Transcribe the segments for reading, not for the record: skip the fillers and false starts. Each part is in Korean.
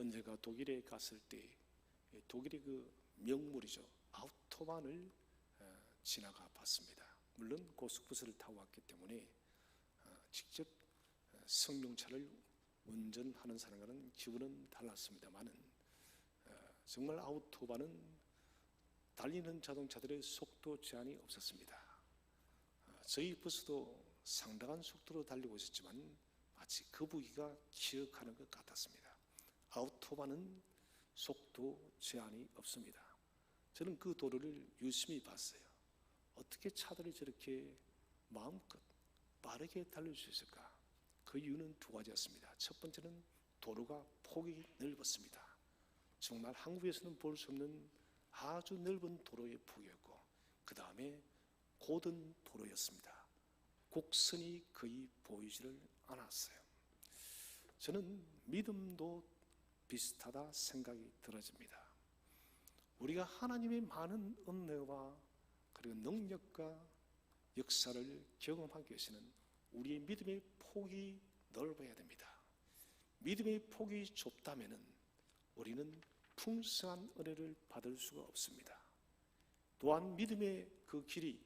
언제가 독일에 갔을 때 독일의 그 명물이죠. 아우토반을 지나가 봤습니다. 물론 고속버스를 타고 왔기 때문에 직접 승용차를 운전하는 사람과는 기분은 달랐습니다만은 정말 아우토반은 달리는 자동차들의 속도 제한이 없었습니다. 저희 버스도 상당한 속도로 달리고 있었지만 마치 거북이가 기어가는 것 같았습니다. 아우토반은 속도 제한이 없습니다. 저는 그 도로를 유심히 봤어요. 어떻게 차들이 저렇게 마음껏 빠르게 달릴 수 있을까? 그 이유는 두 가지였습니다. 첫 번째는 도로가 폭이 넓었습니다. 정말 한국에서는 볼 수 없는 아주 넓은 도로의 폭이었고, 그 다음에 고든 도로였습니다. 곡선이 거의 보이지를 않았어요. 저는 믿음도 비슷하다 생각이 들어집니다. 우리가 하나님의 많은 은혜와 그리고 능력과 역사를 경험하기 위해서는 우리의 믿음의 폭이 넓어야 됩니다. 믿음의 폭이 좁다면 우리는 풍성한 은혜를 받을 수가 없습니다. 또한 믿음의 그 길이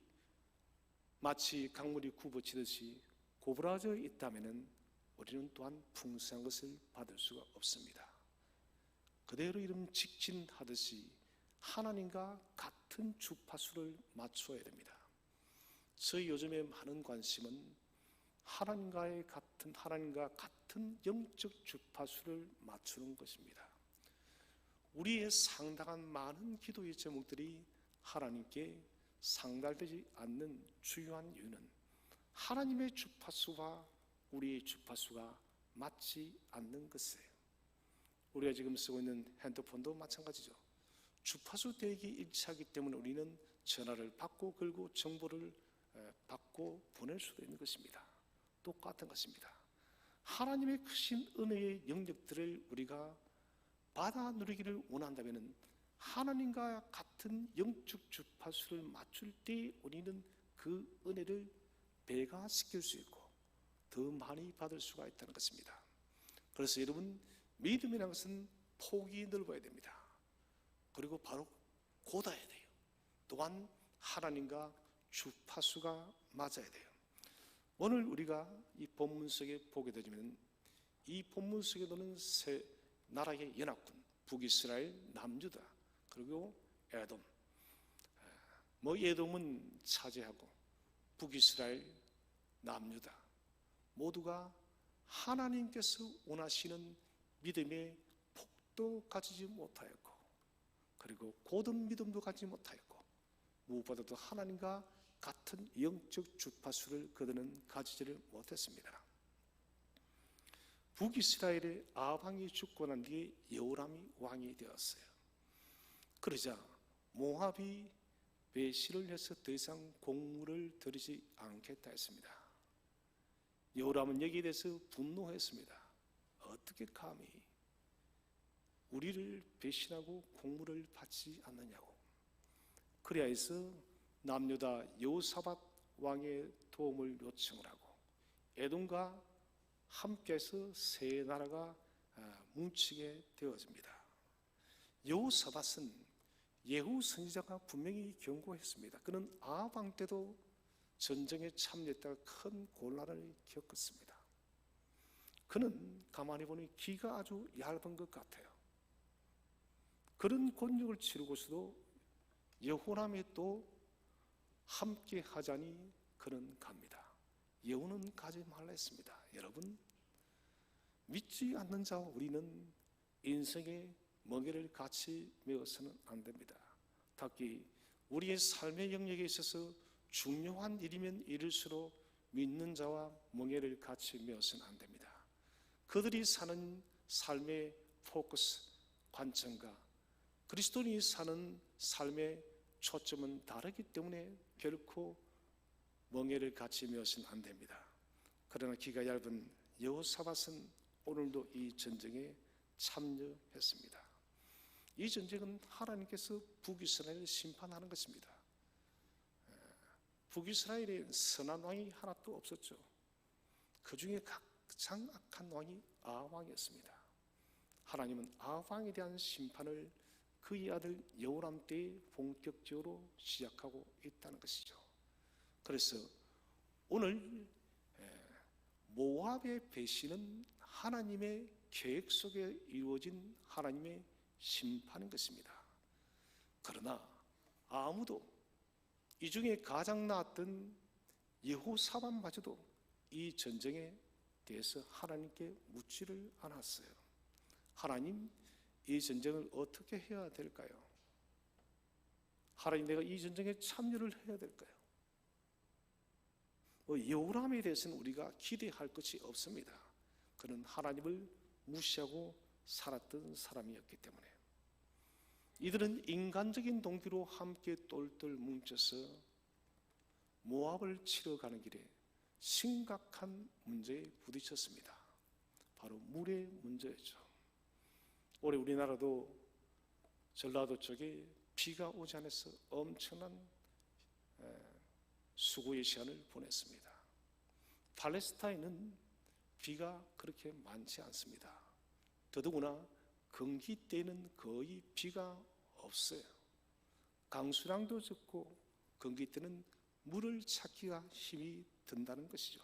마치 강물이 굽어지듯이 고부라져 있다면 우리는 또한 풍성한 것을 받을 수가 없습니다. 그대로 이름 직진하듯이 하나님과 같은 주파수를 맞춰야 됩니다. 저희 요즘에 많은 관심은 하나님과 같은 영적 주파수를 맞추는 것입니다. 우리의 상당한 많은 기도의 제목들이 하나님께 상달되지 않는 중요한 이유는 하나님의 주파수와 우리의 주파수가 맞지 않는 것이에요. 우리가 지금 쓰고 있는 핸드폰도 마찬가지죠. 주파수 대기 일치하기 때문에 우리는 전화를 받고 걸고 정보를 받고 보낼 수도 있는 것입니다. 똑같은 것입니다. 하나님의 크신 은혜의 영역들을 우리가 받아 누리기를 원한다면 하나님과 같은 영적 주파수를 맞출 때 우리는 그 은혜를 배가시킬 수 있고 더 많이 받을 수가 있다는 것입니다. 그래서 여러분, 믿음이라는 것은 폭이 넓어야 됩니다. 그리고 바로 곧아야 돼요. 또한 하나님과 주파수가 맞아야 돼요. 오늘 우리가 이 본문 속에 보게 되면 이 본문 속에도는 세 나라의 연합군, 북이스라엘, 남유다, 그리고 에돔. 에돔은 차지하고 북이스라엘, 남유다 모두가 하나님께서 원하시는 믿음의 폭도 가지지 못하였고, 그리고 고든 믿음도 가지지 못하였고, 무엇보다도 하나님과 같은 영적 주파수를 그들은 가지지를 못했습니다. 북이스라엘의 아방이 죽고 난 뒤에 여호람이 왕이 되었어요. 그러자 모압이 배신을 해서 더 이상 공물을 들이지 않겠다 했습니다. 여호람은 여기에 대해서 분노했습니다. 어떻게 감히 우리를 배신하고 공물을 받지 않느냐고. 그래야 해서 남유다 여호사밧 왕의 도움을 요청을 하고 에돔과 함께해서 세 나라가 뭉치게 되어집니다. 여호사밧은 예후 선지자가 분명히 경고했습니다. 그는 아합 왕 때도 전쟁에 참여했다가 큰 곤란을 겪었습니다. 그는 가만히 보니 기가 아주 얇은 것 같아요. 그런 곤욕을 치르고서도 여호람이 또 함께 하자니 그는 갑니다. 여호는 가지 말라 했습니다. 여러분, 믿지 않는 자와 우리는 인생의 멍에를 같이 메어서는 안 됩니다. 특히 우리의 삶의 영역에 있어서 중요한 일이면 이를수록 믿는 자와 멍에를 같이 메어서는 안 됩니다. 그들이 사는 삶의 포커스, 관점과 그리스도인이 사는 삶의 초점은 다르기 때문에 결코 멍에를 같이 메어서는 안 됩니다. 그러나 기가 얇은 여호사밧은 오늘도 이 전쟁에 참여했습니다. 이 전쟁은 하나님께서 북이스라엘을 심판하는 것입니다. 북이스라엘에 선한 왕이 하나도 없었죠. 그 중에 가장 악한 왕이 아합 왕이었습니다. 하나님은 아방에 대한 심판을 그의 아들 여호람 때에 본격적으로 시작하고 있다는 것이죠. 그래서 오늘 모압의 배신은 하나님의 계획 속에 이루어진 하나님의 심판인 것입니다. 그러나 아무도 이 중에 가장 나았던 여호사밧마저도 이 전쟁에 대해서 하나님께 묻지를 않았어요. 하나님, 이 전쟁을 어떻게 해야 될까요? 하나님, 내가 이 전쟁에 참여를 해야 될까요? 여호람에 대해서는 우리가 기대할 것이 없습니다. 그는 하나님을 무시하고 살았던 사람이었기 때문에. 이들은 인간적인 동기로 함께 똘똘 뭉쳐서 모압을 치러 가는 길에 심각한 문제에 부딪혔습니다. 바로 물의 문제였죠. 올해 우리나라도 전라도 쪽에 비가 오지 않아서 엄청난 수고의 시간을 보냈습니다. 팔레스타인은 비가 그렇게 많지 않습니다. 더더구나 건기 때는 거의 비가 없어요. 강수량도 적고 건기 때는 물을 찾기가 힘이 든다는 것이죠.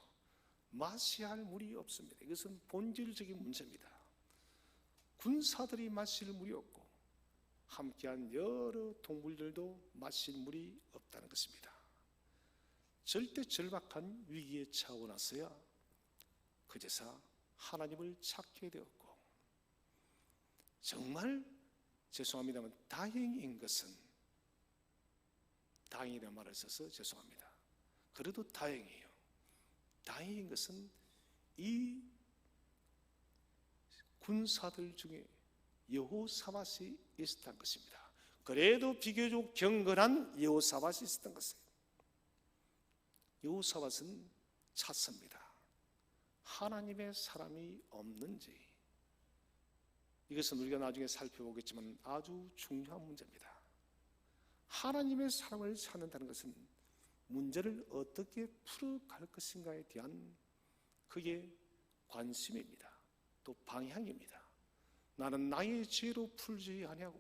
마셔야 할 물이 없습니다. 이것은 본질적인 문제입니다. 군사들이 마실 물이 없고 함께한 여러 동물들도 마실 물이 없다는 것입니다. 절대 절박한 위기에 처하고 나서야 그제서 하나님을 찾게 되었고, 정말 죄송합니다만 다행인 것은, 다행이라는 말을 써서 죄송합니다. 그래도 다행이에요. 다행인 것은 이 군사들 중에 여호사밧이 있었던 것입니다. 그래도 비교적 경건한 여호사밧이 있었던 것이에요. 여호사밧은 찾습니다. 하나님의 사람이 없는지. 이것은 우리가 나중에 살펴보겠지만 아주 중요한 문제입니다. 하나님의 사람을 찾는다는 것은 문제를 어떻게 풀어갈 것인가에 대한 그게 관심입니다. 또 방향입니다. 나는 나의 지혜로 풀지 아니하고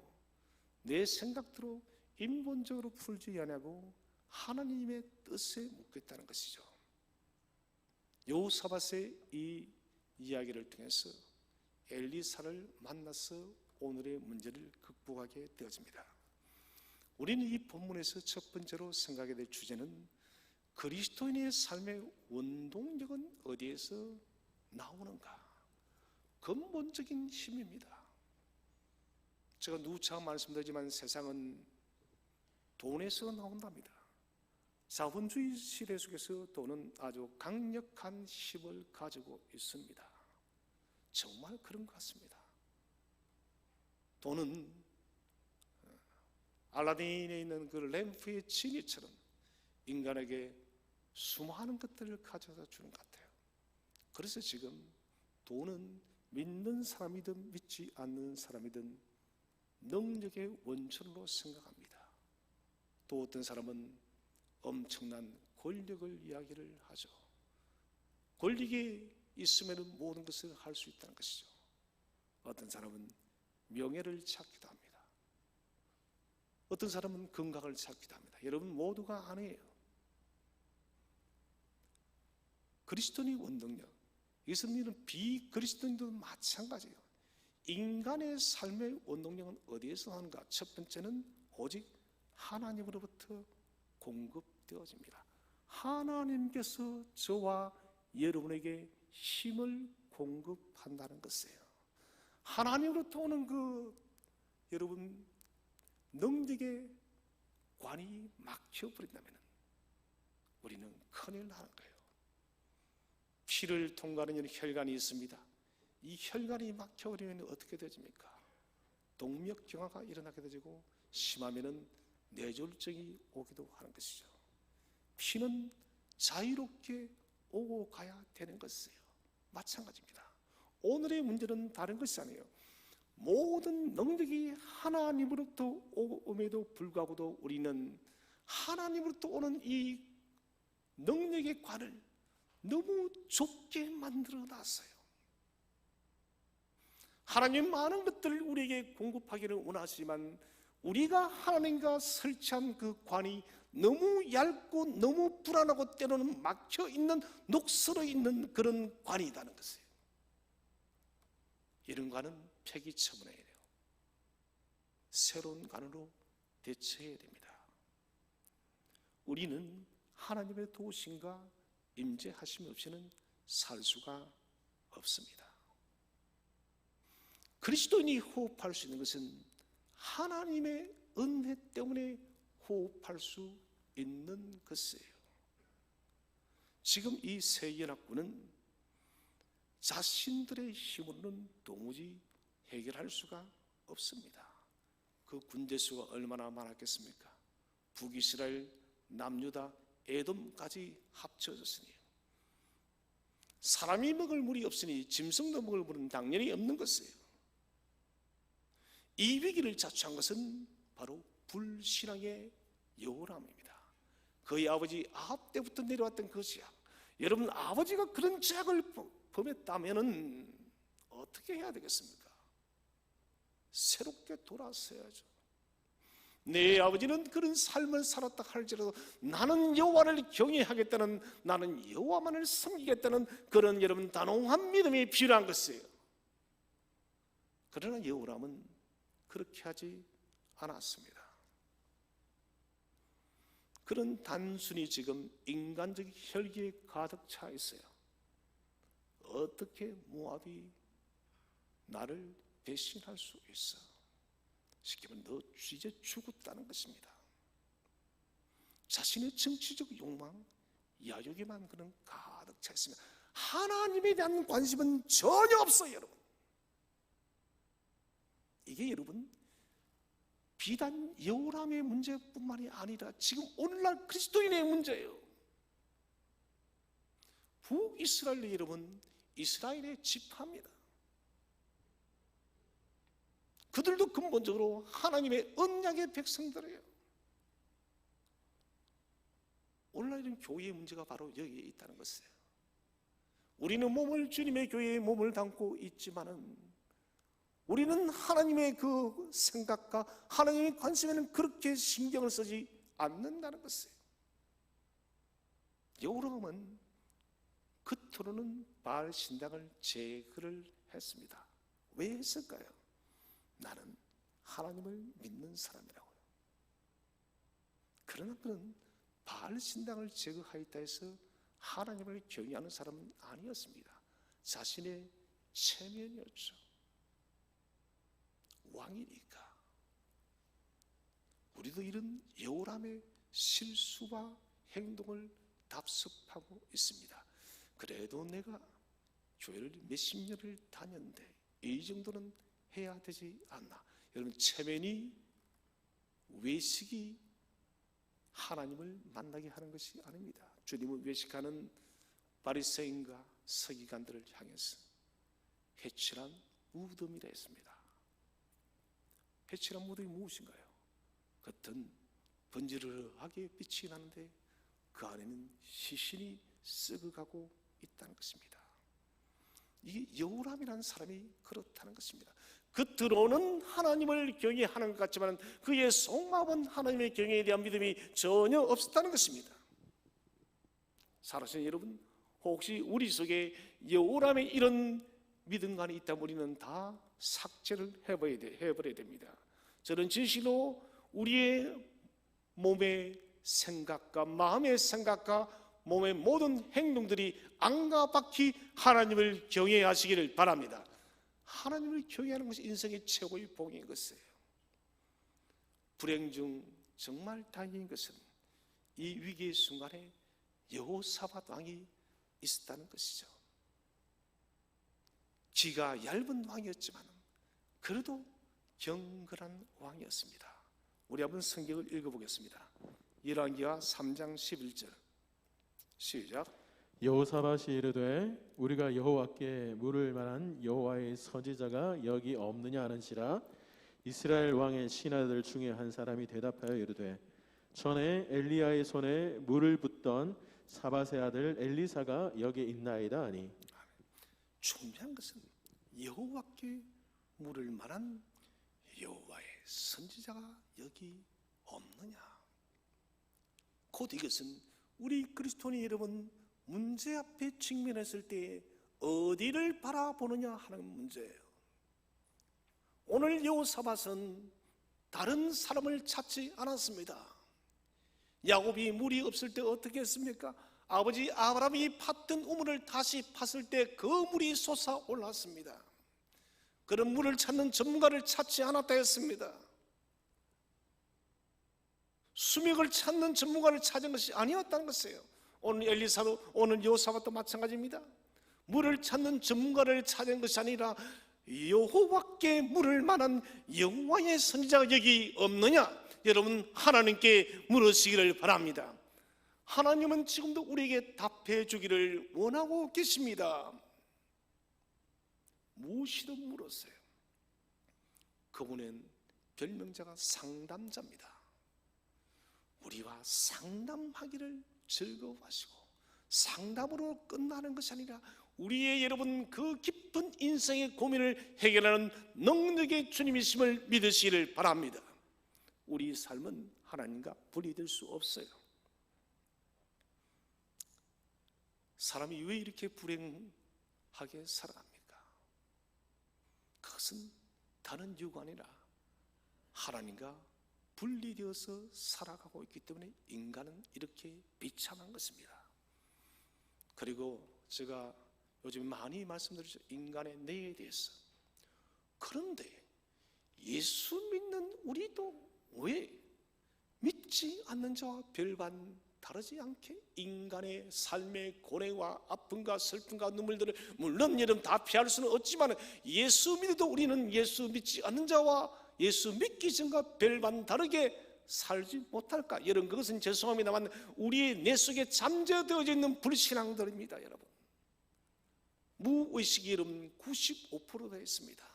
내 생각대로 인본적으로 풀지 아니하고 하나님의 뜻에 묻겠다는 것이죠. 여호사밧의 이 이야기를 통해서 엘리사를 만나서 오늘의 문제를 극복하게 되어집니다. 우리는 이 본문에서 첫 번째로 생각해야 될 주제는 그리스도인의 삶의 원동력은 어디에서 나오는가? 근본적인 힘입니다. 제가 누차 말씀드리지만 세상은 돈에서 나온답니다. 자본주의 시대 속에서 돈은 아주 강력한 힘을 가지고 있습니다. 정말 그런 것 같습니다. 돈은 알라딘에 있는 그 램프의 지니처럼 인간에게 수많은 것들을 가져다 주는 것 같아요. 그래서 지금 돈은 믿는 사람이든 믿지 않는 사람이든 능력의 원천으로 생각합니다. 또 어떤 사람은 엄청난 권력을 이야기를 하죠. 권력이 있으면 모든 것을 할 수 있다는 것이죠. 어떤 사람은 명예를 찾기도 합니다. 어떤 사람은 건강을 찾기도 합니다. 여러분 모두가 아니에요. 그리스도인의 원동력, 이것은 비그리스도인도 마찬가지예요. 인간의 삶의 원동력은 어디에서 하는가? 첫 번째는 오직 하나님으로부터 공급되어집니다. 하나님께서 저와 여러분에게 힘을 공급한다는 것이에요. 하나님으로부터 오는 그 여러분 능력의 관이 막혀버린다면 우리는 큰일 나는 거예요. 피를 통과하는 혈관이 있습니다. 이 혈관이 막혀버리면 어떻게 되집니까? 동맥경화가 일어나게 되고 심하면은 뇌졸중이 오기도 하는 것이죠. 피는 자유롭게 오고 가야 되는 것이에요. 마찬가지입니다. 오늘의 문제는 다른 것이 아니에요. 모든 능력이 하나님으로부터 오음에도 불구하고도 우리는 하나님으로부터 오는 이 능력의 관을 너무 좁게 만들어 놨어요. 하나님 많은 것들을 우리에게 공급하기를 원하시지만 우리가 하나님과 설치한 그 관이 너무 얇고 너무 불안하고 때로는 막혀있는 녹슬어 있는 그런 관이라는 것이에요. 이런 관은 폐기 처분해야 돼요. 새로운 관으로 대처해야 됩니다. 우리는 하나님의 도우심과 임재하심 없이는 살 수가 없습니다. 그리스도인이 호흡할 수 있는 것은 하나님의 은혜 때문에 호흡할 수 있는 것이에요. 지금 이 세 연합군은 자신들의 힘으로는 도무지 해결할 수가 없습니다. 그 군대수가 얼마나 많았겠습니까? 북이스라엘, 남유다, 에돔까지 합쳐졌으니 사람이 먹을 물이 없으니 짐승도 먹을 물은 당연히 없는 것이에요. 이 위기를 자초한 것은 바로 불신앙의 여호람입니다. 그의 아버지 아합 때부터 내려왔던 그 죄악, 여러분 아버지가 그런 죄악을 범했다면 어떻게 해야 되겠습니까? 새롭게 돌아서야죠. 내 아버지는 그런 삶을 살았다 할지라도 나는 여호와를 경외하겠다는, 나는 여호와만을 섬기겠다는 그런 여러분 단호한 믿음이 필요한 것이에요. 그러나 여호람은 그렇게 하지 않았습니다. 그런 단순히 지금 인간적 혈기에 가득 차 있어요. 어떻게 모압이 나를 배신할 수 있어? 쉽게 말하면 너 이제 죽었다는 것입니다. 자신의 정치적 욕망, 야욕에만 그는 가득 차 있으면 하나님에 대한 관심은 전혀 없어요, 여러분. 이게 여러분 비단 여호람의 문제뿐만이 아니라 지금 오늘날 그리스도인의 문제예요. 북이스라엘 여러분, 이스라엘의 지파입니다. 그들도 근본적으로 하나님의 언약의 백성들이에요. 오늘날 이런 교회의 문제가 바로 여기에 있다는 것이에요. 우리는 몸을 주님의 교회에 몸을 담고 있지만은 우리는 하나님의 그 생각과 하나님의 관심에는 그렇게 신경을 쓰지 않는다는 것이에요. 여호람은 겉으로는 바알 신당을 제거를 했습니다. 왜 했을까요? 나는 하나님을 믿는 사람이라고요. 그러나 그는 바알 신당을 제거하였다 해서 하나님을 경외하는 사람은 아니었습니다. 자신의 체면이었죠. 왕이니까. 우리도 이런 여호람의 실수와 행동을 답습하고 있습니다. 그래도 내가 교회를 몇십 년을 다녔는데 이 정도는 해야 되지 않나? 여러분, 체면이, 외식이 하나님을 만나게 하는 것이 아닙니다. 주님은 외식하는 바리새인과 서기관들을 향해서 회칠한 무덤이라 했습니다. 회칠한 무덤이 무엇인가요? 겉은 번지르르하게 빛이 나는데 그 안에는 시신이 썩어가고 있다는 것입니다. 이게 여호람이라는 사람이 그렇다는 것입니다. 겉으로는 하나님을 경외하는 것 같지만 그의 속마음은 하나님의 경외에 대한 믿음이 전혀 없었다는 것입니다. 살아계신 여러분, 혹시 우리 속에 여호람의 이런 믿음관이 있다면 우리는 다 삭제를 해버려야 됩니다. 저는 진실로 우리의 몸의 생각과 마음의 생각과 몸의 모든 행동들이 안가박히 하나님을 경외하시기를 바랍니다. 하나님을 경외하는 것이 인생의 최고의 복인 것이에요. 불행 중 정말 다행인 것은 이 위기의 순간에 여호사밧 왕이 있었다는 것이죠. 기가 얇은 왕이었지만 그래도 경건한 왕이었습니다. 우리 한번 성경을 읽어보겠습니다. 열왕기하 3장 11절 시작. 여호사밧이 이르되 우리가 여호와께 물을 만한 여호와의 선지자가 여기 없느냐 하는지라. 이스라엘 왕의 신하들 중에 한 사람이 대답하여 이르되 전에 엘리야의 손에 물을 붓던 사밧의 아들 엘리사가 여기 있나이다 하니. 중요한 것은 여호와께 물을 만한 여호와의 선지자가 여기 없느냐. 곧 이것은 우리 그리스도인이 여러분 문제 앞에 직면했을 때 어디를 바라보느냐 하는 문제예요. 오늘 여호사밧은 다른 사람을 찾지 않았습니다. 야곱이 물이 없을 때 어떻게 했습니까? 아버지 아브라함이 팠던 우물을 다시 팠을 때 그 물이 솟아올랐습니다. 그런 물을 찾는 전문가를 찾지 않았다 했습니다. 수맥을 찾는 전문가를 찾은 것이 아니었다는 것이에요. 오늘 엘리사도 오늘 여호사밧도 마찬가지입니다. 물을 찾는 전문가를 찾은 것이 아니라 여호와께 물을 만한 여호와의 선지자가 여기 없느냐? 여러분 하나님께 물으시기를 바랍니다. 하나님은 지금도 우리에게 답해 주기를 원하고 계십니다. 무엇이든 물었어요. 그분은 별명자가 상담자입니다. 우리와 상담하기를 즐거워하시고 상담으로 끝나는 것이 아니라 우리의 여러분 그 깊은 인생의 고민을 해결하는 능력의 주님이심을 믿으시기를 바랍니다. 우리 삶은 하나님과 분리될 수 없어요. 사람이 왜 이렇게 불행하게 살아갑니까? 그것은 다른 이유가 아니라 하나님과 분리되어서 살아가고 있기 때문에 인간은 이렇게 비참한 것입니다. 그리고 제가 요즘 많이 말씀드리죠. 인간의 뇌에 대해서. 그런데 예수 믿는 우리도 왜 믿지 않는 자와 별반 다르지 않게 인간의 삶의 고뇌와 아픔과 슬픔과 눈물들을 물론 여러분 다 피할 수는 없지만 예수 믿어도 우리는 예수 믿지 않는 자와 예수 믿기 전과 별반 다르게 살지 못할까? 여러분 그것은 죄송합니다만 우리의 뇌 속에 잠재되어져 있는 불신앙들입니다. 여러분 무의식이 여러분 95% 되어 있습니다.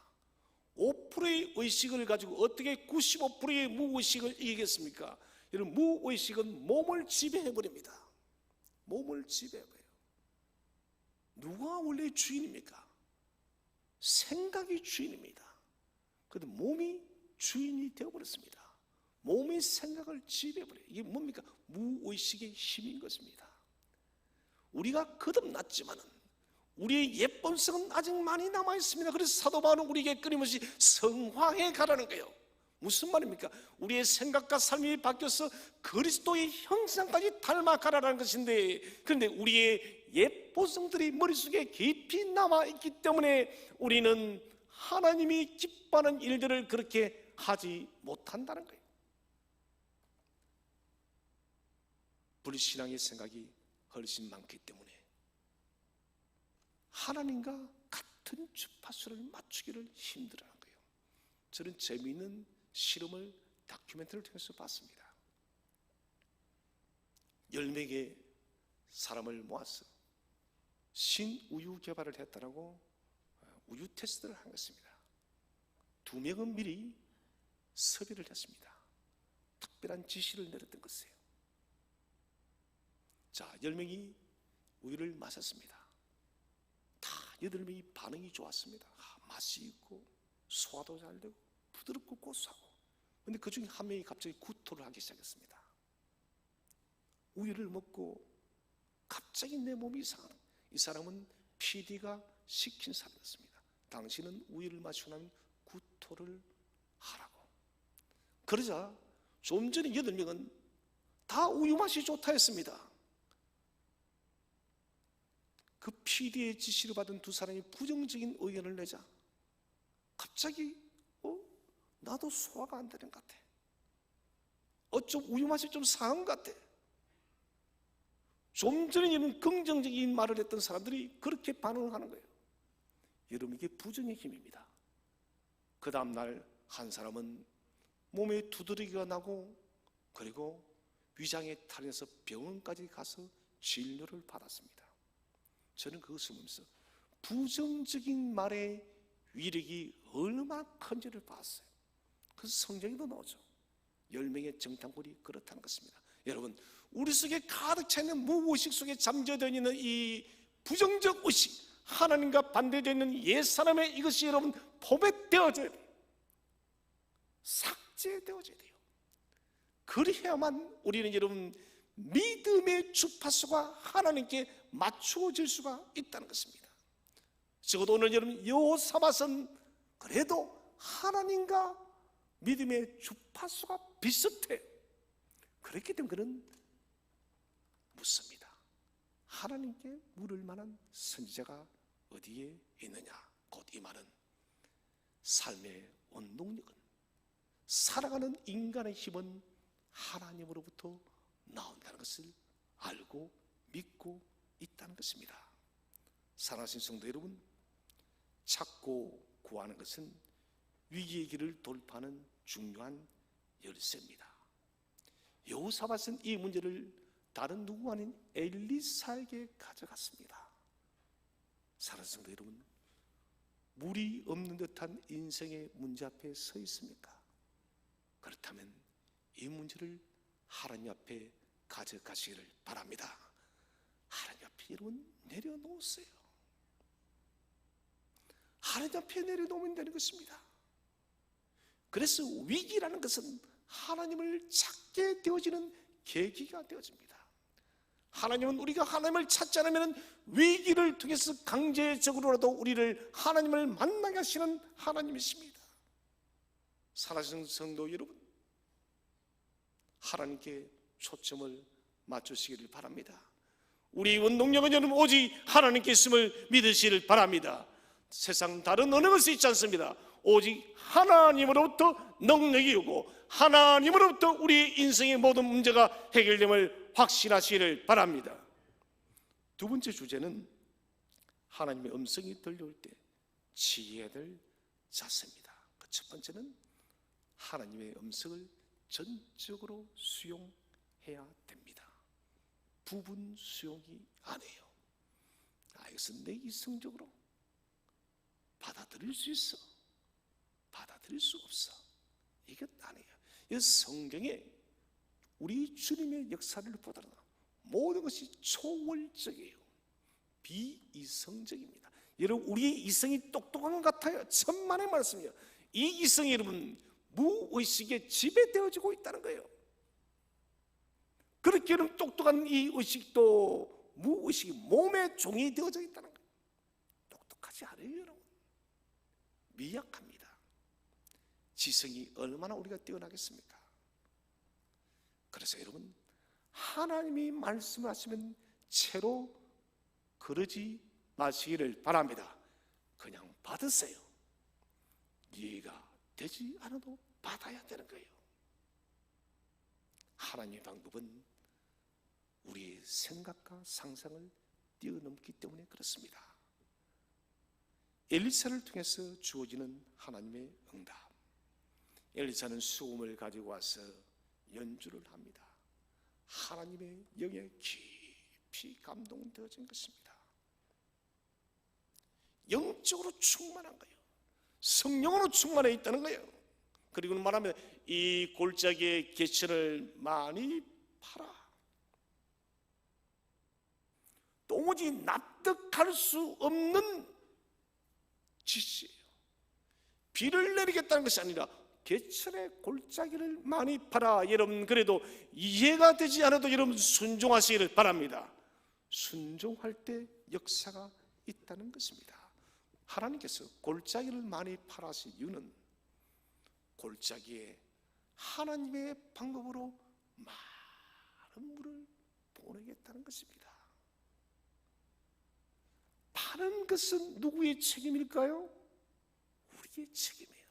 5%의 의식을 가지고 어떻게 95%의 무의식을 이기겠습니까? 여러분 무의식은 몸을 지배해버립니다. 몸을 지배해버려요. 누가 원래 주인입니까? 생각이 주인입니다. 그런데 몸이 주인이 되어버렸습니다. 몸이 생각을 지배해버려요. 이게 뭡니까? 무의식의 힘인 것입니다. 우리가 거듭났지만은 우리의 예쁨성은 아직 많이 남아있습니다. 그래서 사도 바울은 우리에게 끊임없이 성화해 가라는 거예요. 무슨 말입니까? 우리의 생각과 삶이 바뀌어서 그리스도의 형상까지 닮아가라는 것인데, 그런데 우리의 예포성들이 머릿속에 깊이 남아있기 때문에 우리는 하나님이 기뻐하는 일들을 그렇게 하지 못한다는 거예요. 불신앙의 생각이 훨씬 많기 때문에 하나님과 같은 주파수를 맞추기를 힘들어하는 거예요. 저는 재미있는 실험을 다큐멘터리를 통해서 봤습니다. 10명의 사람을 모아서 신우유 개발을 했다라고 우유 테스트를 한 것입니다. 2명은 미리 섭외를 했습니다. 특별한 지시를 내렸던 것이에요. 자, 10명이 우유를 마셨습니다. 다 8명이 반응이 좋았습니다. 맛이 있고 소화도 잘 되고 부드럽고 고소하고. 그런데 그 중에 한 명이 갑자기 구토를 하기 시작했습니다. 우유를 먹고 갑자기 내 몸이 이상하다. 이 사람은 PD가 시킨 사람이었습니다. 당신은 우유를 마시고 나면 구토를 하라고. 그러자 좀 전에 8명은 다 우유 맛이 좋다 했습니다. 그 PD의 지시를 받은 2사람이 부정적인 의견을 내자 갑자기 나도 소화가 안 되는 것 같아. 좀 우유 맛이 좀 상한 것 같아. 좀 전에 이런 긍정적인 말을 했던 사람들이 그렇게 반응을 하는 거예요. 여러분 이게 부정의 힘입니다. 그 다음날 한 사람은 몸에 두드러기가 나고 그리고 위장에 탈이 나서 병원까지 가서 진료를 받았습니다. 저는 그것을 보면서 부정적인 말의 위력이 얼마나 큰지를 봤어요. 그래서 성경에도 나오죠. 10명의 정탐꾼이 그렇다는 것입니다. 여러분 우리 속에 가득 차 있는 무의식 속에 잠재되어 있는 이 부정적 의식, 하나님과 반대되어 있는 옛사람의 이것이 여러분 포맷되어져야 돼요. 삭제되어져야 돼요. 그래야만 우리는 여러분 믿음의 주파수가 하나님께 맞추어질 수가 있다는 것입니다. 적어도 오늘 여러분 여호사밧은 그래도 하나님과 믿음의 주파수가 비슷해요. 그렇기 때문에 그는 묻습니다. 하나님께 물을 만한 선지자가 어디에 있느냐? 곧 이 말은 삶의 원동력은, 살아가는 인간의 힘은 하나님으로부터 나온다는 것을 알고 믿고 있다는 것입니다. 사랑하신 성도 여러분, 찾고 구하는 것은 위기의 길을 돌파하는 중요한 열쇠입니다. 여호사밧은 이 문제를 다른 누구 아닌 엘리사에게 가져갔습니다. 사랑하는 성도 여러분, 물이 없는 듯한 인생의 문제 앞에 서 있습니까? 그렇다면 이 문제를 하나님 앞에 가져가시기를 바랍니다. 하나님 앞에 여러분 내려놓으세요. 하나님 앞에 내려놓으면 되는 것입니다. 그래서 위기라는 것은 하나님을 찾게 되어지는 계기가 되어집니다. 하나님은 우리가 하나님을 찾지 않으면 위기를 통해서 강제적으로라도 우리를 하나님을 만나게 하시는 하나님이십니다. 사랑하는 성도 여러분, 하나님께 초점을 맞추시기를 바랍니다. 우리 원동력은 여러분 오직 하나님께 있음을 믿으시기를 바랍니다. 세상 다른 어느 것이 있지 않습니다. 오직 하나님으로부터 능력이 오고 하나님으로부터 우리 인생의 모든 문제가 해결됨을 확신하시기를 바랍니다. 두 번째 주제는 하나님의 음성이 들려올 때 지혜해야 될 자세입니다. 그 첫 번째는 하나님의 음성을 전적으로 수용해야 됩니다. 부분 수용이 아니에요. 이것은 내 이성적으로 받아들일 수 있어, 받아들일 수 없어, 이게 아니에요. 이 성경에 우리 주님의 역사를 보더라도 모든 것이 초월적이에요. 비이성적입니다. 여러분, 우리의 이성이 똑똑한 것 같아요. 천만의 말씀이에요. 이 이성이 여러분 무의식에 지배되어지고 있다는 거예요. 그렇게 여러분 똑똑한 이 의식도 무의식이 몸의 종이 되어져 있다는 거예요. 똑똑하지 않아요, 여러분. 미약합니다. 지성이 얼마나 우리가 뛰어나겠습니까? 그래서 여러분, 하나님이 말씀하시면 채로 그러지 마시기를 바랍니다. 그냥 받으세요. 이해가 되지 않아도 받아야 되는 거예요. 하나님의 방법은 우리의 생각과 상상을 뛰어넘기 때문에 그렇습니다. 엘리사를 통해서 주어지는 하나님의 응답. 엘리사는 수금을 가지고 와서 연주를 합니다. 하나님의 영에 깊이 감동되어진 것입니다. 영적으로 충만한 거예요. 성령으로 충만해 있다는 거예요. 그리고 말하면 이 골짜기의 개천을 많이 팔아. 도무지 납득할 수 없는 지시예요. 비를 내리겠다는 것이 아니라 개천의 골짜기를 많이 팔아. 여러분, 그래도 이해가 되지 않아도 여러분 순종하시기를 바랍니다. 순종할 때 역사가 있다는 것입니다. 하나님께서 골짜기를 많이 팔아신 이유는 골짜기에 하나님의 방법으로 많은 물을 보내겠다는 것입니다. 파는 것은 누구의 책임일까요? 우리의 책임이에요.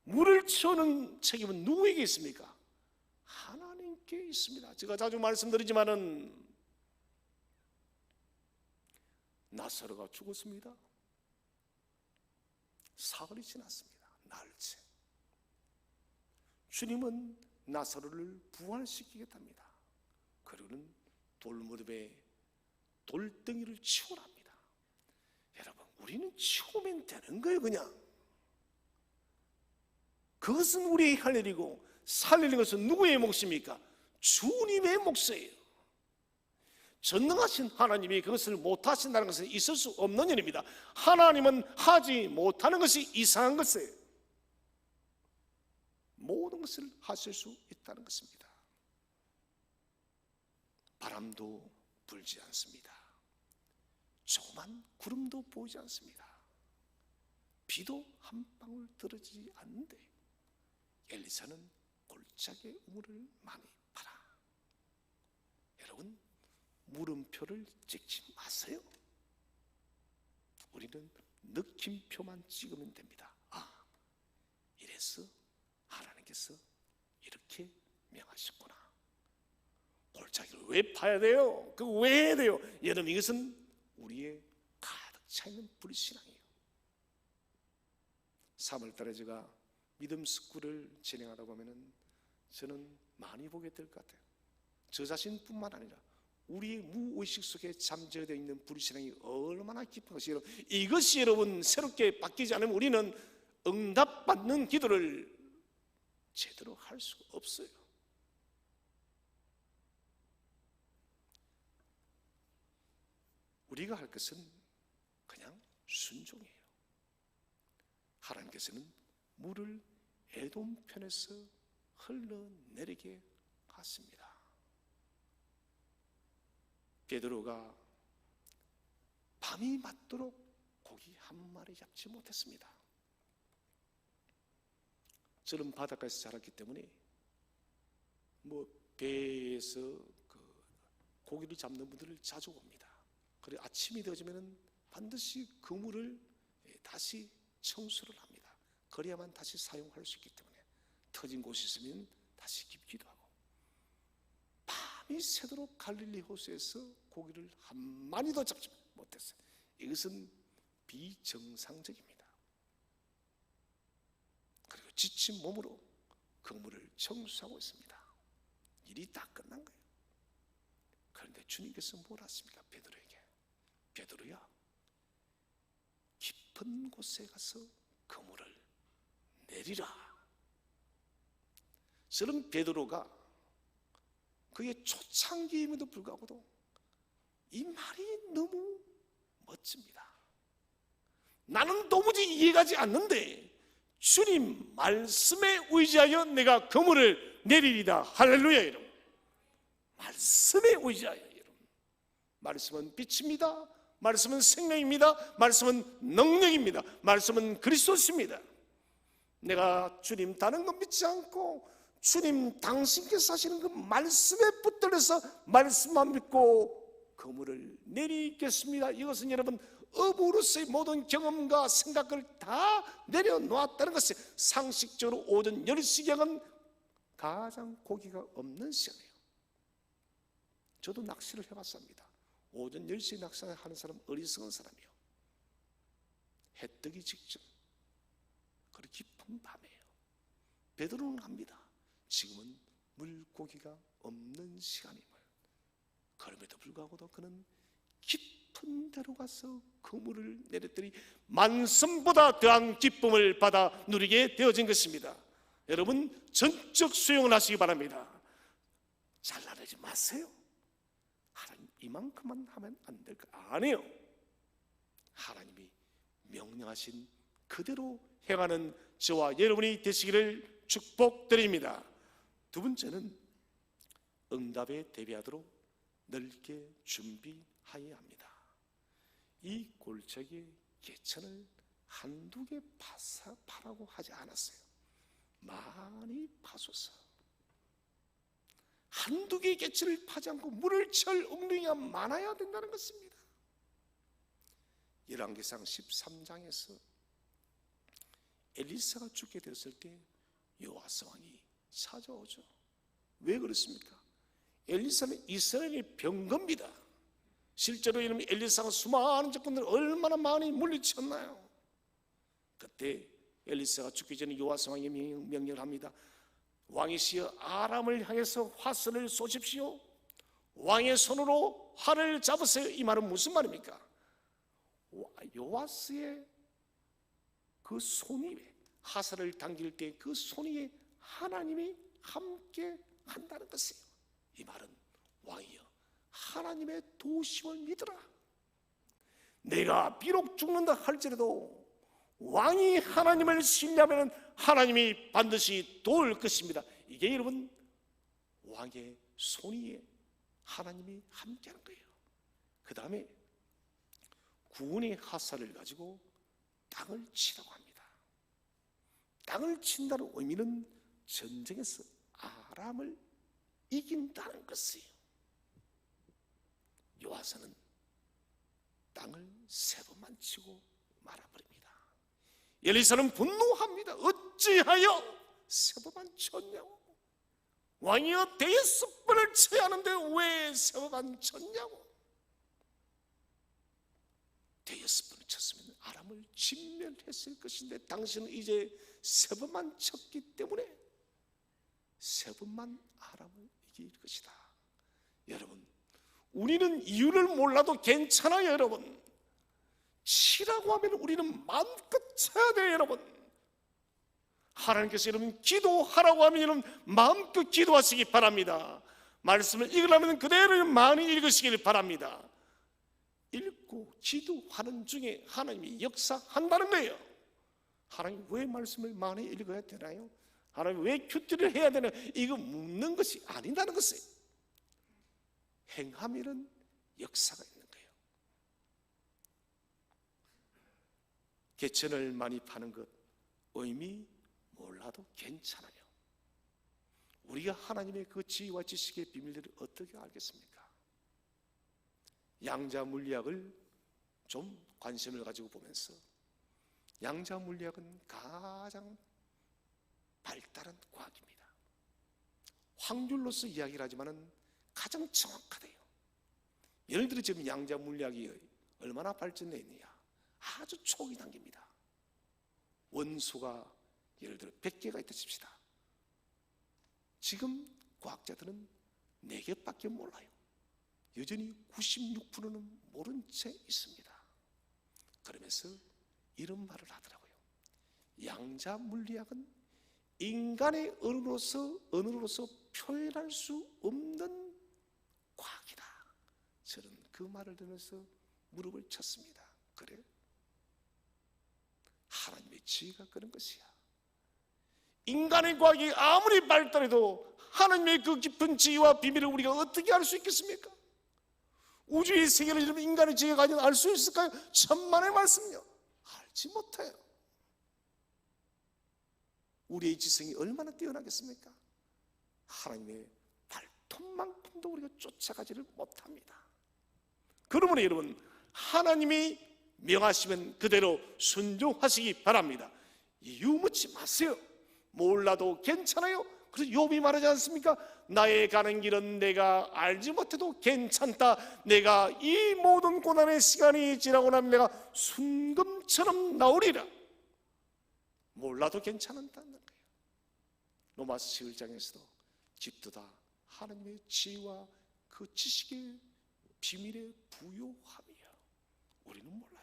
물을 채우는 책임은 누구에게 있습니까? 하나님께 있습니다. 제가 자주 말씀드리지만은 나사로가 죽었습니다. 사흘이 지났습니다. 날째. 주님은 나사로를 부활시키겠답니다. 그리고는 돌무덤에 돌덩이를 치우랍니다. 여러분, 우리는 치우면 되는 거예요. 그냥 그것은 우리의 할 일이고 살리는 것은 누구의 몫입니까? 주님의 몫이에요. 전능하신 하나님이 그것을 못하신다는 것은 있을 수 없는 일입니다. 하나님은 하지 못하는 것이 이상한 것이에요. 모든 것을 하실 수 있다는 것입니다. 바람도 불지 않습니다. 조그만 구름도 보이지 않습니다. 비도 한 방울 떨어지지 않는데 엘리사는 골짜기의 우물을 많이 파라. 여러분, 물음표를 찍지 마세요. 우리는 느낌표만 찍으면 됩니다. 아, 이래서 하나님께서 이렇게 명하셨구나. 골짜기를 왜 파야 돼요? 그 왜 해야 돼요? 여러분, 이것은 우리의 가득 차있는 불신앙이에요. 3월달에 제가 믿음 스쿨을 진행하다 보면은 저는 많이 보게 될 것 같아요. 저 자신뿐만 아니라 우리의 무의식 속에 잠재되어 있는 불신앙이 얼마나 깊은 것이, 이것이 여러분 새롭게 바뀌지 않으면 우리는 응답받는 기도를 제대로 할 수가 없어요. 우리가 할 것은 그냥 순종이에요. 하나님께서는 물을 에돔 편에서 흘러내리게 하십니다. 베드로가 밤이 맞도록 고기 한 마리 잡지 못했습니다. 저는 바닷가에서 자랐기 때문에 배에서 고기를 잡는 분들을 자주 봅니다. 그리고 아침이 되어지면 반드시 그물을 다시 청소를 합니다. 그래야만 다시 사용할 수 있기 때문에 터진 곳이 있으면 다시 깁기도 하고, 밤이 새도록 갈릴리 호수에서 고기를 한 마리도 잡지 못했어요. 이것은 비정상적입니다. 그리고 지친 몸으로 그물을 청소하고 있습니다. 일이 다 끝난 거예요. 그런데 주님께서 뭘 하십니까? 베드로에게, 베드로야, 깊은 곳에 가서 그물을 내리라. 저는 베드로가 그의 초창기임에도 불구하고도 이 말이 너무 멋집니다. 나는 도무지 이해가지 않는데 주님 말씀에 의지하여 내가 그물을 내리리다. 할렐루야. 여러분, 말씀에 의지하여, 여러분, 말씀은 빛입니다. 말씀은 생명입니다. 말씀은 능력입니다. 말씀은 그리스도십니다. 내가 주님 다른 것 믿지 않고 주님 당신께서 하시는 그 말씀에 붙들려서 말씀만 믿고 그물을 내리겠습니다. 이것은 여러분 어부로서의 모든 경험과 생각을 다 내려놓았다는 것이, 상식적으로 오전 10시경은 가장 고기가 없는 시간이에요. 저도 낚시를 해봤습니다. 오전 10시에 낚시하는 사람 어리석은 사람이요. 해 뜨기 직전, 그리고 깊은 밤이에요. 베드로는 합니다. 지금은 물고기가 없는 시간임을. 그럼에도 불구하고도 그는 깊은 데로 가서 그물을 내렸더니 만성보다 더한 기쁨을 받아 누리게 되어진 것입니다. 여러분, 전적 수용을 하시기 바랍니다. 잘라내지 마세요. 하나님 이만큼만 하면 안 될까? 아니에요. 하나님이 명령하신 그대로 행하는 저와 여러분이 되시기를 축복드립니다. 두 번째는 응답에 대비하도록 넓게 준비하여야 합니다. 이 골짜기의 개천을 한두 개 파라고 하지 않았어요. 많이 파소서. 한두 개의 개천을 파지 않고 물을 채울 엉덩이가 많아야 된다는 것입니다. 열왕기상 13장에서 엘리사가 죽게 되었을 때 여호와스 왕이 찾아오죠. 왜 그렇습니까? 엘리사는 이스라엘의 병거입니다. 실제로 이놈 엘리사가 수많은 적군들 얼마나 많이 물리쳤나요? 그때 엘리사가 죽기 전에 여호와스 왕이 명령을 합니다. 왕이시여 아람을 향해서 화살을 쏘십시오. 왕의 손으로 활을 잡으세요. 이 말은 무슨 말입니까? 여호와스의 그 손 위에 화살을 당길 때 그 손 위에 하나님이 함께 한다는 것이에요. 이 말은 왕이여 하나님의 도우심을 믿으라. 내가 비록 죽는다 할지라도 왕이 하나님을 신뢰하면 하나님이 반드시 도울 것입니다. 이게 여러분 왕의 손위에 하나님이 함께하는 거예요. 그 다음에 구원의 하사를 가지고 땅을 치라고 합니다. 땅을 친다는 의미는 전쟁에서 아람을 이긴다는 것이에요. 요아사는 땅을 3번만 치고 말아버립니다. 엘리사는 분노합니다. 어찌하여 3번만 쳤냐고. 왕이여 5번을 쳐야 하는데 왜 3번만 쳤냐고. 5번을 쳤으면 아람을 진멸했을 것인데 당신은 이제 3번만 쳤기 때문에 3번만 아람을 이길 것이다. 여러분, 우리는 이유를 몰라도 괜찮아요. 여러분, 치라고 하면 우리는 마음껏 쳐야 돼요. 여러분, 하나님께서 여러분 기도하라고 하면 여러분 마음껏 기도하시기 바랍니다. 말씀을 읽으려면 그대로 많이 읽으시길 바랍니다. 읽고 기도하는 중에 하나님이 역사한다는 거예요. 하나님 왜 말씀을 많이 읽어야 되나요? 하나님 왜 큐티를 해야 되나요? 이거 묻는 것이 아니라는 것이에요. 행함에는 역사가 있는 거예요. 개천을 많이 파는 것 의미 몰라도 괜찮아요. 우리가 하나님의 그 지혜와 지식의 비밀들을 어떻게 알겠습니까? 양자 물리학을 좀 관심을 가지고 보면서 양자 물리학은 가장 발달한 과학입니다. 확률로서 이야기를 하지만은 가장 정확하대요. 예를 들어 지금 양자 물리학이 얼마나 발전되어 있느냐, 아주 초기 단계입니다. 원소가 예를 들어 100개가 있다 칩시다. 지금 과학자들은 4개밖에 몰라요. 여전히 96%는 모른 채 있습니다. 그러면서 이런 말을 하더라고요. 양자 물리학은 인간의 언어로서 표현할 수 없는 과학이다. 저는 그 말을 들으면서 무릎을 쳤습니다. 그래? 하나님의 지혜가 그런 것이야. 인간의 과학이 아무리 발달해도 하나님의 그 깊은 지혜와 비밀을 우리가 어떻게 알 수 있겠습니까? 우주의 세계를 이루면 인간의 지혜가 가지고 알 수 있을까요? 천만의 말씀요. 알지 못해요. 우리의 지성이 얼마나 뛰어나겠습니까? 하나님의 발톱만큼도 우리가 쫓아가지를 못합니다. 그러므로 여러분, 하나님이 명하시면 그대로 순종하시기 바랍니다. 이유 묻지 마세요. 몰라도 괜찮아요. 그래서 욥이 말하지 않습니까? 나의 가는 길은 내가 알지 못해도 괜찮다. 내가 이 모든 고난의 시간이 지나고 나면 내가 순금처럼 나오리라. 몰라도 괜찮다는 거예요. 로마서 11장에서도 깊도다 하나님의 지혜와 그 지식의 비밀의 부요함이야. 우리는 몰라요.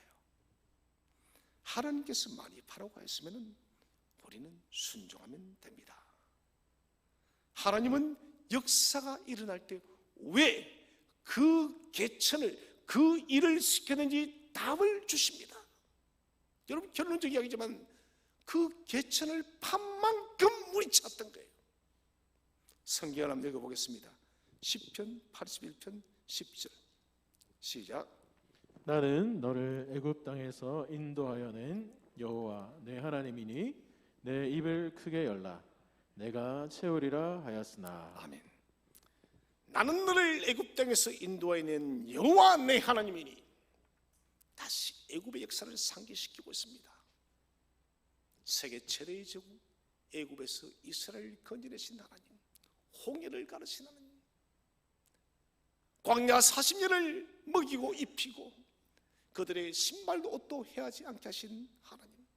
하나님께서 많이 바라고 했으면 우리는 순종하면 됩니다. 하나님은 역사가 일어날 때 왜 그 개천을 그 일을 시켰는지 답을 주십니다. 여러분, 결론적 이야기지만 그 개천을 판 만큼 물이 찼던 거예요. 성경을 한번 읽어보겠습니다. 시편 81편 10절 시작. 나는 너를 애굽 땅에서 인도하여 낸 여호와 내 하나님이니 내 입을 크게 열라. 내가 채우리라 하였으나. 아멘. 나는 너를 애굽 땅에서 인도하여 낸 여호와 내 하나님이니. 다시 애굽의 역사를 상기시키고 있습니다. 세계 최대의 제국 애굽에서 이스라엘을 건져내신 하나님, 홍해를 가르신 하나님, 광야 40년을 먹이고 입히고 그들의 신발도 옷도 헤하지 않게 하신 하나님,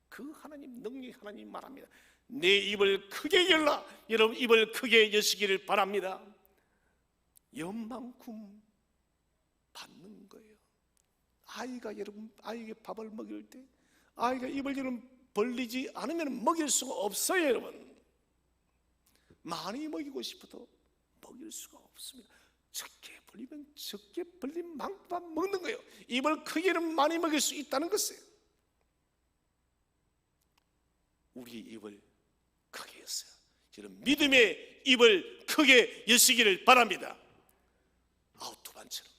그 하나님, 능력의 하나님 말합니다. 내 입을 크게 열라. 여러분, 입을 크게 여시기를 바랍니다. 연만큼 받는 거예요. 아이가 여러분, 아이에게 밥을 먹일 때 아이가 입을 여러분 벌리지 않으면 먹일 수가 없어요. 여러분, 많이 먹이고 싶어도 먹일 수가 없습니다. 적게 벌리면 적게 벌린 만큼 먹는 거예요. 입을 크게는 많이 먹일 수 있다는 것이에요. 우리 입을 크게 했어요. 저는 믿음의 입을 크게 여시기를 바랍니다. 아우토반처럼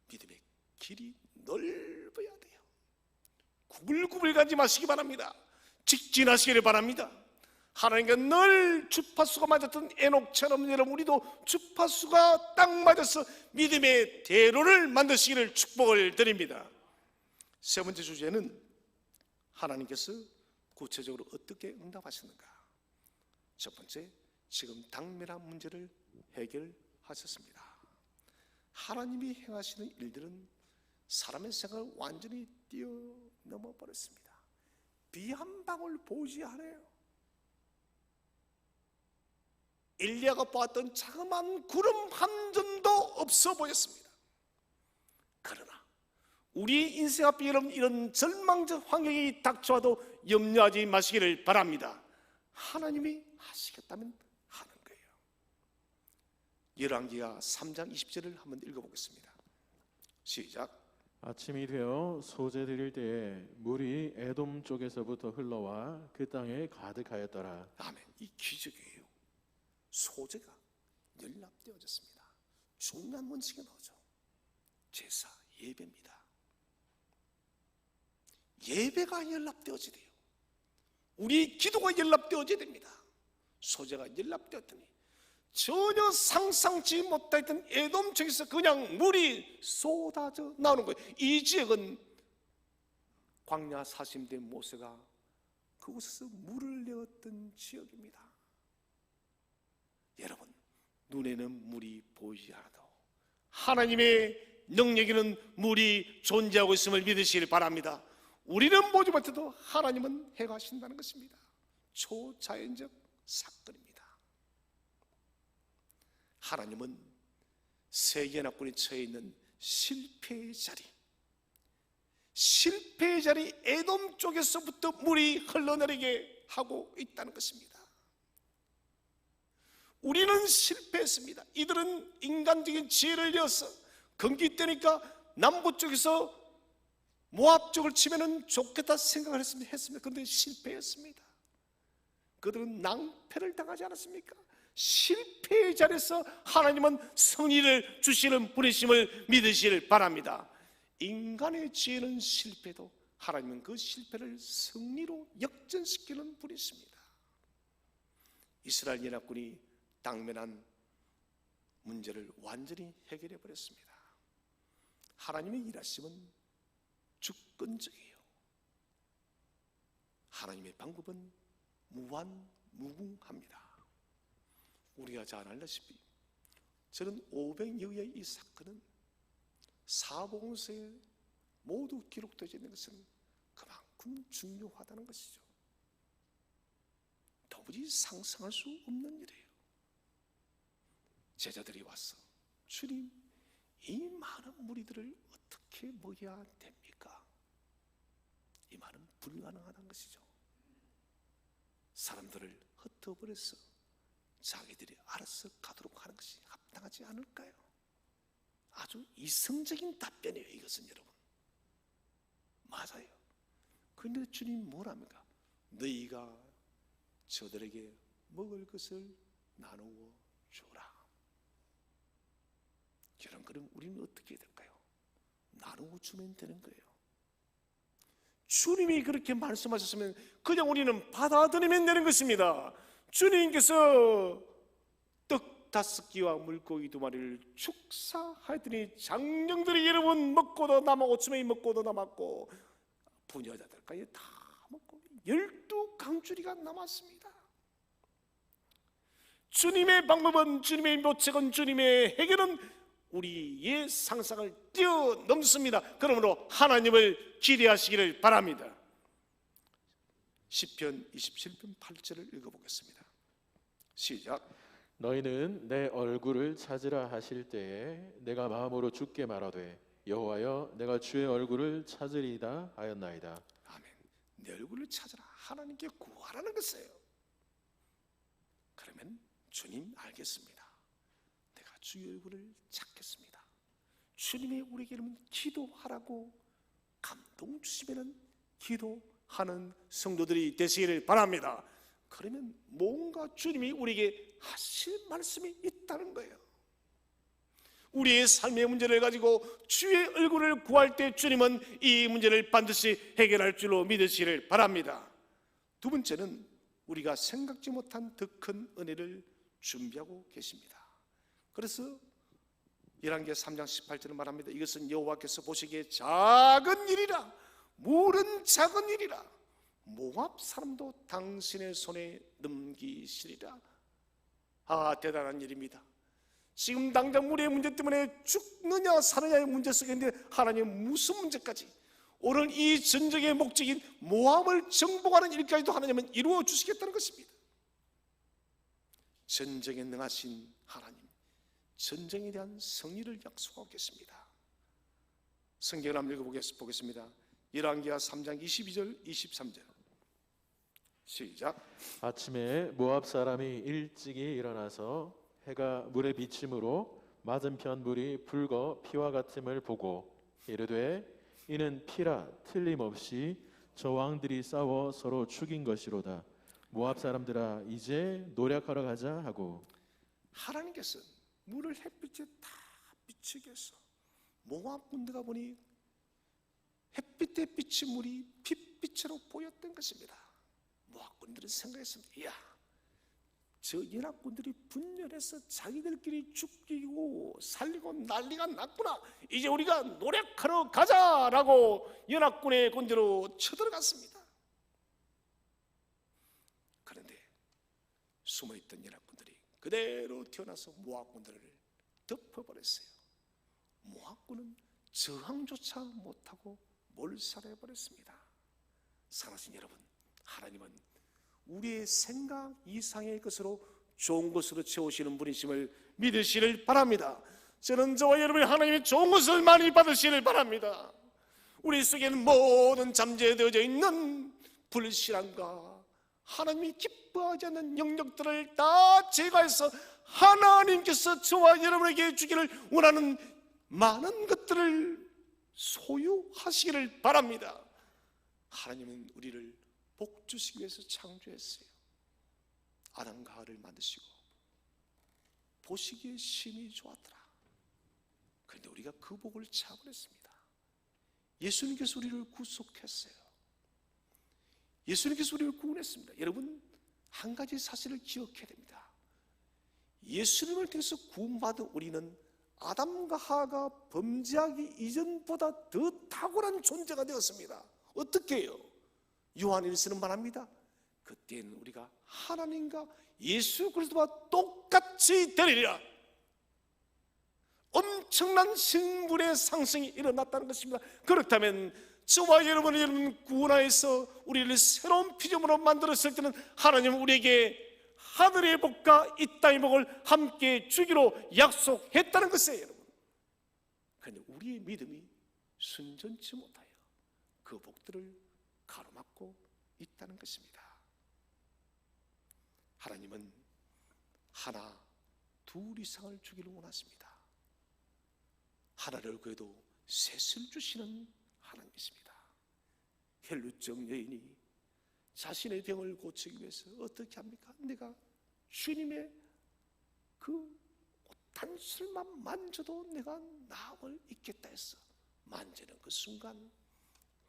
믿음의 길이 넓어야 돼요. 구불구불 가지 마시기 바랍니다. 직진하시기를 바랍니다. 하나님과 늘 주파수가 맞았던 에녹처럼 여러분 우리도 주파수가 딱 맞아서 믿음의 대로를 만드시기를 축복을 드립니다. 세 번째 주제는 하나님께서 구체적으로 어떻게 응답하시는가. 첫 번째, 지금 당면한 문제를 해결하셨습니다. 하나님이 행하시는 일들은 사람의 생각을 완전히 뛰어넘어 버렸습니다. 비 한 방울 보이지 않아요. 엘리야가 보았던 자그마한 구름 한 점도 없어 보였습니다. 그러나 우리 인생 앞에 여러분 이런 절망적 환경이 닥쳐와도 염려하지 마시기를 바랍니다. 하나님이 하시겠다면 하는 거예요. 열왕기하 3장 20절을 한번 읽어보겠습니다. 시작. 아침이 되어 소재 드릴 때에 물이 에돔 쪽에서부터 흘러와 그 땅에 가득하였더라. 아멘. 이 기적이에요. 소재가 연락되어졌습니다. 중요한 원칙이 나오죠. 제사, 예배입니다. 예배가 연락되어져야 돼요. 우리 기도가 연락되어져야 됩니다. 소재가 연락되었더니 전혀 상상치 못했던 에돔 쪽에서 그냥 물이 쏟아져 나오는 거예요. 이 지역은 광야 40대 모세가 그곳에서 물을 내었던 지역입니다. 여러분, 눈에는 물이 보이지 않아도 하나님의 능력에는 물이 존재하고 있음을 믿으시길 바랍니다. 우리는 보지 못해도 하나님은 행하신다는 것입니다. 초자연적 사건입니다. 하나님은 세계연합군이 처해 있는 실패의 자리 에돔 쪽에서부터 물이 흘러내리게 하고 있다는 것입니다. 우리는 실패했습니다. 이들은 인간적인 지혜를 이어서 건기 때니까 남부 쪽에서 모압 쪽을 치면은 좋겠다 생각을 했습니다. 그런데 실패했습니다. 그들은 낭패를 당하지 않았습니까? 실패의 자리에서 하나님은 승리를 주시는 분이심을 믿으시길 바랍니다. 인간의 지혜는 실패도 하나님은 그 실패를 승리로 역전시키는 분이십니다. 이스라엘 연합군이 당면한 문제를 완전히 해결해 버렸습니다. 하나님의 일하심은 주권적이에요. 하나님의 방법은 무한무궁합니다. 우리가 잘 알다시피 저는 500여의 이 사건은 사복음서에 모두 기록되어 있는 것은 그만큼 중요하다는 것이죠. 도무지 상상할 수 없는 일이에요. 제자들이 와서 주님, 이 많은 무리들을 어떻게 먹여야 됩니까? 이 말은 불가능하다는 것이죠. 사람들을 흩어버려서 자기들이 알아서 가도록 하는 것이 합당하지 않을까요? 아주 이성적인 답변이에요. 이것은 여러분 맞아요. 그런데 주님 뭐랍니까? 너희가 저들에게 먹을 것을 나누어 주라. 여러분, 그럼 우리는 어떻게 해야 될까요? 나누어 주면 되는 거예요. 주님이 그렇게 말씀하셨으면 그냥 우리는 받아들이면 되는 것입니다. 주님께서 떡 5끼와 물고기 2마리를 축사하더니 장령들이 여러분 먹고도 남았고 주명이 먹고도 남았고 부녀자들까지 다 먹고 12강줄이가 남았습니다. 주님의 방법은, 주님의 묘책은, 주님의 해결은 우리의 상상을 뛰어넘습니다. 그러므로 하나님을 기대하시기를 바랍니다. 시편 27편 8절을 읽어보겠습니다. 시작. 너희는 내 얼굴을 찾으라 하실 때에 내가 마음으로 주께 말하되 여호와여 내가 주의 얼굴을 찾으리이다 하였나이다. 아멘. 내 얼굴을 찾으라. 하나님께 구하라는 것이에요. 그러면 주님 알겠습니다. 내가 주의 얼굴을 찾겠습니다. 주님이 우리에게 기도하라고 감동 주시면 기도하는 성도들이 되시기를 바랍니다. 그러면 뭔가 주님이 우리에게 하실 말씀이 있다는 거예요. 우리의 삶의 문제를 가지고 주의 얼굴을 구할 때 주님은 이 문제를 반드시 해결할 줄로 믿으시기를 바랍니다. 두 번째는 우리가 생각지 못한 더 큰 은혜를 준비하고 계십니다. 그래서 열왕기하 3장 18절은 말합니다. 이것은 여호와께서 보시기에 작은 일이라, 물은 작은 일이라, 모압 사람도 당신의 손에 넘기시리라. 대단한 일입니다. 지금 당장 우리의 문제 때문에 죽느냐 사느냐의 문제 속에 있는데 하나님 무슨 문제까지, 오늘 이 전쟁의 목적인 모압을 정복하는 일까지도 하나님은 이루어 주시겠다는 것입니다. 전쟁에 능하신 하나님, 전쟁에 대한 승리를 약속하고 계십니다. 성경을 한번 읽어보겠습니다. 열왕기하 3장 22절 23절 시작. 아침에 모압 사람이 일찍이 일어나서 해가 물에 비침으로 맞은편 물이 붉어 피와 같음을 보고 이르되 이는 피라 틀림없이 저 왕들이 싸워 서로 죽인 것이로다. 모압 사람들아 이제 노력하러 가자 하고, 하나님께서 물을 햇빛에 다 비치게 해서 모압 군대가 보니 햇빛에 비친 물이 핏빛으로 보였던 것입니다. 모압 군들은 생각했습니다. 이야, 저 연합군들이 분열해서 자기들끼리 죽이고 살리고 난리가 났구나. 이제 우리가 노력하러 가자라고 연합군의 군대로 쳐들어갔습니다. 그런데 숨어있던 연합군들이 그대로 튀어나서 모압군들을 덮어버렸어요. 모압군은 저항조차 못하고 몰살해버렸습니다. 사랑하신 여러분, 하나님은 우리의 생각 이상의 것으로 좋은 것으로 채우시는 분이심을 믿으시길 바랍니다. 저는 저와 여러분이 하나님의 좋은 것을 많이 받으시길 바랍니다. 우리 속에는 모든 잠재되어져 있는 불신앙과 하나님이 기뻐하지 않는 영역들을 다 제거해서 하나님께서 저와 여러분에게 주기를 원하는 많은 것들을 소유하시기를 바랍니다. 하나님은 우리를 복 주시기 위해서 창조했어요. 아담과 하와를 만드시고 보시기에 심히 좋았더라. 그런데 우리가 그 복을 차버렸습니다. 예수님께서 우리를 구속했어요. 예수님께서 우리를 구원했습니다. 여러분, 한 가지 사실을 기억해야 됩니다. 예수님을 통해서 구원받은 우리는 아담과 하와가 범죄하기 이전보다 더 탁월한 존재가 되었습니다. 어떻게 해요? 요한일서는 말합니다. 그때는 우리가 하나님과 예수 그리스도와 똑같이 되리라. 엄청난 신분의 상승이 일어났다는 것입니다. 그렇다면 저와 여러분 구원하여서 우리를 새로운 피조물로 만들었을 때는 하나님은 우리에게 하늘의 복과 이 땅의 복을 함께 주기로 약속했다는 것이에요. 여러분, 그런데 우리의 믿음이 순전치 못하여 그 복들을 가로막고 있다는 것입니다. 하나님은 하나, 둘 이상을 주기를 원하십니다. 하나를 구해도 셋을 주시는 하나님이십니다. 혈루증 여인이 자신의 병을 고치기 위해서 어떻게 합니까? 내가 주님의 그 한 술만 만져도 내가 나음을 잊겠다 해서 만지는 그 순간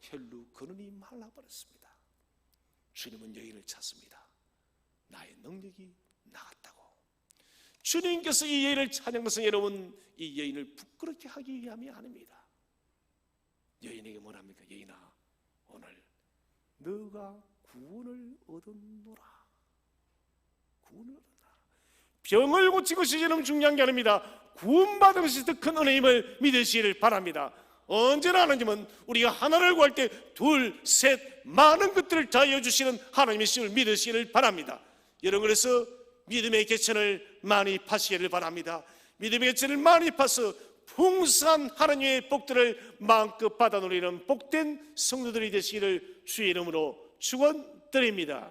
혈루 근원이 말라버렸습니다. 주님은 여인을 찾습니다. 나의 능력이 나갔다고. 주님께서 이 여인을 찾은 것은 여러분, 이 여인을 부끄럽게 하기 위함이 아닙니다. 여인에게 뭐랍니까? 여인아, 오늘 너가 구원을 얻었노라. 구원을 얻었노라. 병을 고친 것이 저는 중요한 게 아닙니다. 구원받은 것이 더 큰 은혜임을 믿으시기를 바랍니다. 언제나 하나님은 우리가 하나를 구할 때 둘, 셋, 많은 것들을 다하여 주시는 하나님의 신을 믿으시기를 바랍니다. 여러분, 그래서 믿음의 개천을 많이 파시기를 바랍니다. 믿음의 개천을 많이 파서 풍성한 하나님의 복들을 마음껏 받아 누리는 복된 성도들이 되시기를 주의 이름으로 축원드립니다.